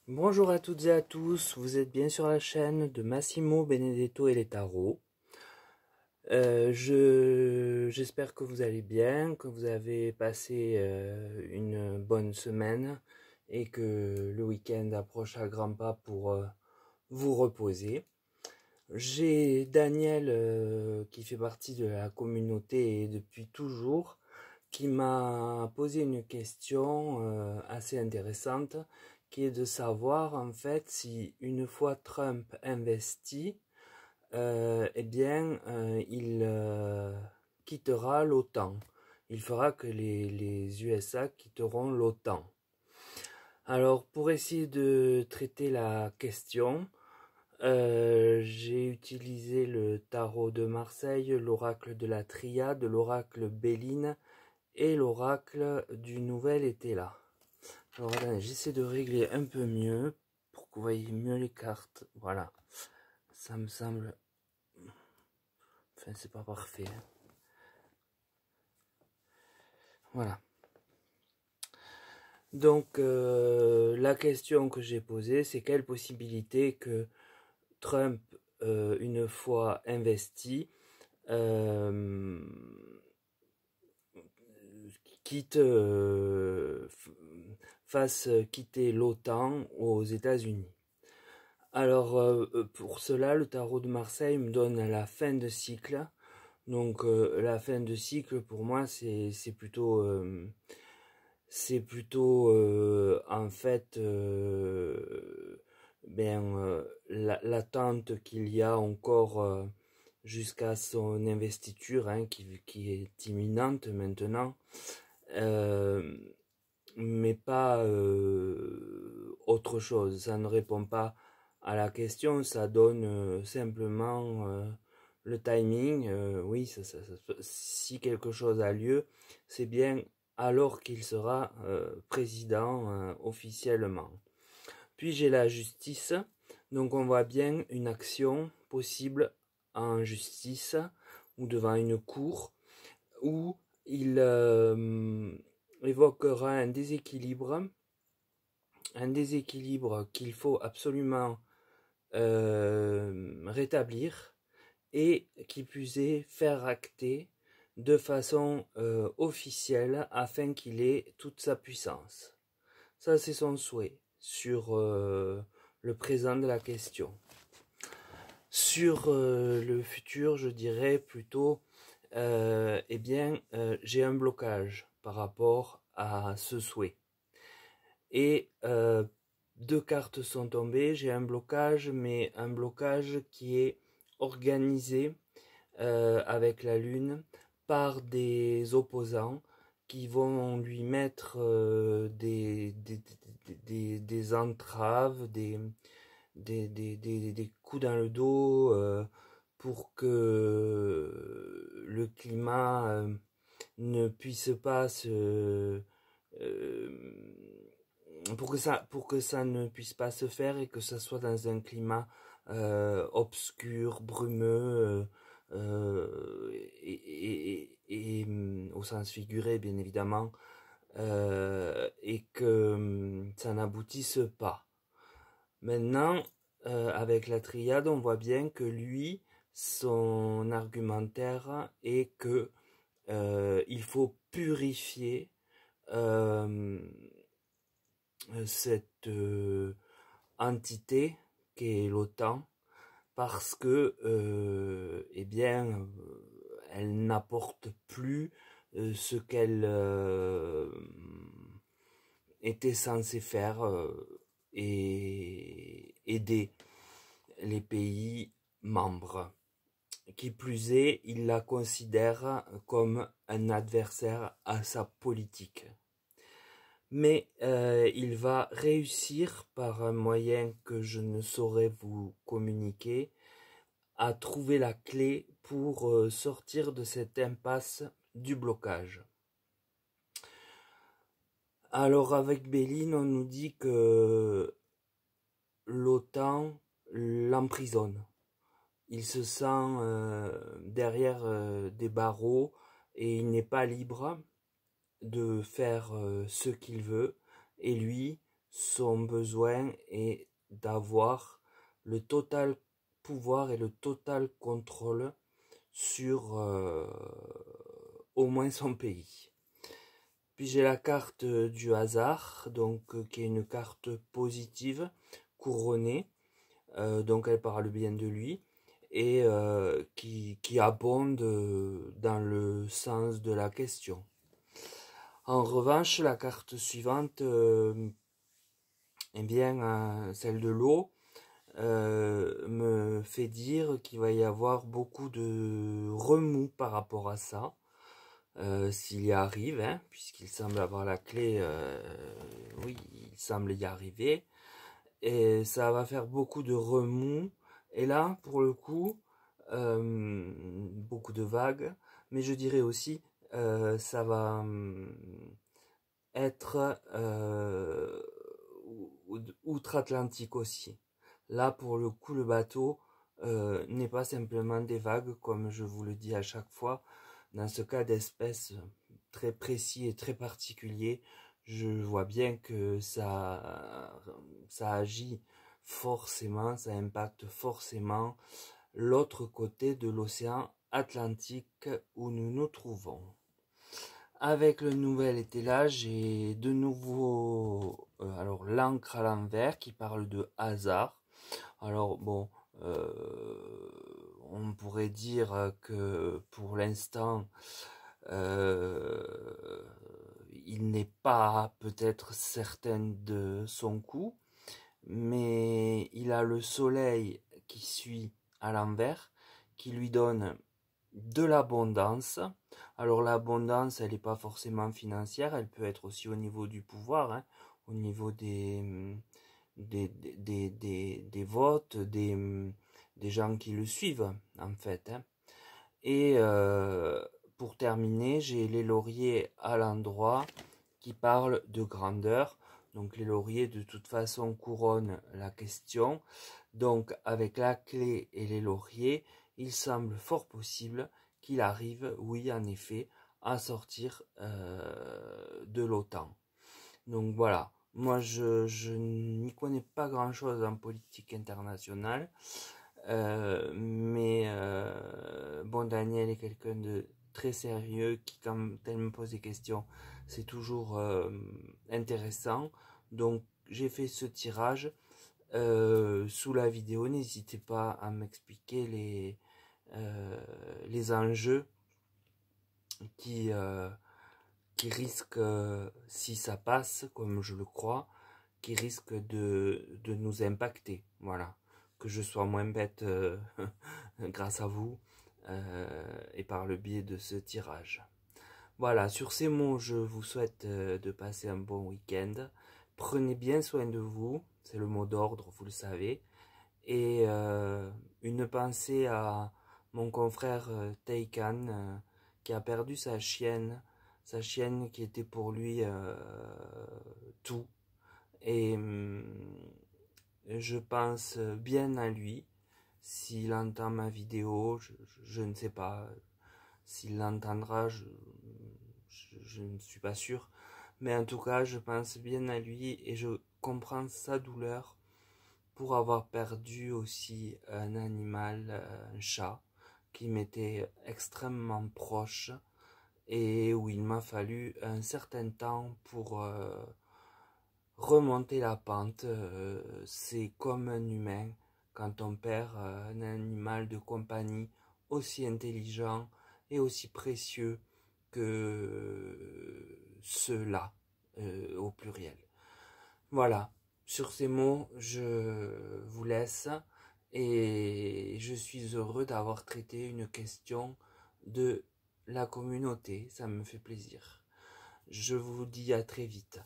Bonjour à toutes et à tous, vous êtes bien sur la chaîne de Massimo Benedetto et les tarots. J'espère que vous allez bien, que vous avez passé une bonne semaine et que le week-end approche à grands pas pour vous reposer. J'ai Daniel qui fait partie de la communauté depuis toujours, qui m'a posé une question assez intéressante, qui est de savoir en fait si une fois Trump investi, il quittera l'OTAN. Il fera que les USA quitteront l'OTAN. Alors pour essayer de traiter la question, j'ai utilisé le tarot de Marseille, l'oracle de la Triade, l'oracle Béline et l'oracle du nouvel été là. Alors attendez, j'essaie de régler un peu mieux pour que vous voyez mieux les cartes. Voilà, ça me semble... Enfin, c'est pas parfait. Voilà. Donc, la question que j'ai posée, c'est quelle possibilité que Trump, une fois investi, euh, quitte, fasse quitter l'OTAN aux États-Unis. Alors, pour cela, le tarot de Marseille me donne la fin de cycle. Donc, la fin de cycle, pour moi, c'est plutôt... en fait l'attente qu'il y a encore jusqu'à son investiture qui est imminente maintenant, euh, mais pas autre chose. Ça ne répond pas à la question, ça donne simplement le timing. Oui, si quelque chose a lieu, c'est bien alors qu'il sera président officiellement. Puis j'ai la justice, donc on voit bien une action possible en justice ou devant une cour où il évoquera un déséquilibre qu'il faut absolument rétablir et qui plus est faire acter de façon officielle afin qu'il ait toute sa puissance. Ça, c'est son souhait sur le présent de la question. Sur le futur, je dirais plutôt, j'ai un blocage par rapport à ce souhait. Et deux cartes sont tombées, j'ai un blocage, mais un blocage qui est organisé avec la Lune par des opposants qui vont lui mettre des entraves, des coups dans le dos pour que le climat ne puisse pas pour que ça ne puisse pas se faire et que ça soit dans un climat obscur, brumeux, au sens figuré bien évidemment, et que ça n'aboutisse pas. Maintenant, avec la triade, on voit bien que lui, son argumentaire est que il faut purifier euh, cette entité qu'est l'OTAN parce que elle n'apporte plus ce qu'elle était censée faire et aider les pays membres. Qui plus est, il la considère comme un adversaire à sa politique. Mais il va réussir par un moyen que je ne saurais vous communiquer à trouver la clé pour sortir de cette impasse du blocage. Alors avec Béline, on nous dit que l'OTAN l'emprisonne. Il se sent derrière des barreaux et il n'est pas libre de faire ce qu'il veut. Et lui, son besoin est d'avoir le total pouvoir et le total contrôle sur au moins son pays. Puis j'ai la carte du hasard, donc qui est une carte positive, couronnée, donc elle parle bien de lui, et qui abonde dans le sens de la question. En revanche, la carte suivante, eh bien, celle de l'eau, me fait dire qu'il va y avoir beaucoup de remous par rapport à ça, s'il y arrive, hein, puisqu'il semble avoir la clé, oui, il semble y arriver, et ça va faire beaucoup de remous, et là, pour le coup, beaucoup de vagues, mais je dirais aussi, ça va être outre-Atlantique aussi. Là, pour le coup, le bateau n'est pas simplement des vagues, comme je vous le dis à chaque fois. Dans ce cas d'espèce très précis et très particulier, je vois bien que ça agit forcément, ça impacte forcément l'autre côté de l'océan Atlantique où nous nous trouvons. Avec le nouvel ételage, j'ai de nouveau alors l'encre à l'envers qui parle de hasard. Alors bon, on pourrait dire que pour l'instant, euh, il n'est pas peut-être certain de son coup, mais il a le soleil qui suit à l'envers, qui lui donne de l'abondance. Alors l'abondance, elle n'est pas forcément financière, elle peut être aussi au niveau du pouvoir, hein, au niveau des votes, des gens qui le suivent, en fait. Hein. Et pour terminer, j'ai les lauriers à l'endroit qui parlent de grandeur. Donc les lauriers, de toute façon, couronnent la question. Donc avec la clé et les lauriers, il semble fort possible qu'il arrive, oui, en effet, à sortir de l'OTAN. Donc voilà, moi je n'y connais pas grand-chose en politique internationale, mais bon, Daniel est quelqu'un de très sérieux qui, quand elle me pose des questions, c'est toujours intéressant. Donc j'ai fait ce tirage. Sous la vidéo, n'hésitez pas à m'expliquer les enjeux qui, euh, qui risquent, si ça passe, comme je le crois, qui risquent de nous impacter. Voilà. Que je sois moins bête grâce à vous et par le biais de ce tirage. Voilà, sur ces mots, je vous souhaite de passer un bon week-end. Prenez bien soin de vous, c'est le mot d'ordre, vous le savez. Et une pensée à mon confrère Teikan qui a perdu sa chienne qui était pour lui tout. Et je pense bien à lui. S'il entend ma vidéo, je ne sais pas. S'il l'entendra, je ne suis pas sûr. Mais en tout cas, je pense bien à lui et je comprends sa douleur pour avoir perdu aussi un animal, un chat, qui m'était extrêmement proche et où il m'a fallu un certain temps pour remonter la pente. C'est comme un humain quand on perd un animal de compagnie aussi intelligent et aussi précieux que ceux-là, au pluriel. Voilà, sur ces mots, je vous laisse et je suis heureux d'avoir traité une question de la communauté, ça me fait plaisir. Je vous dis à très vite.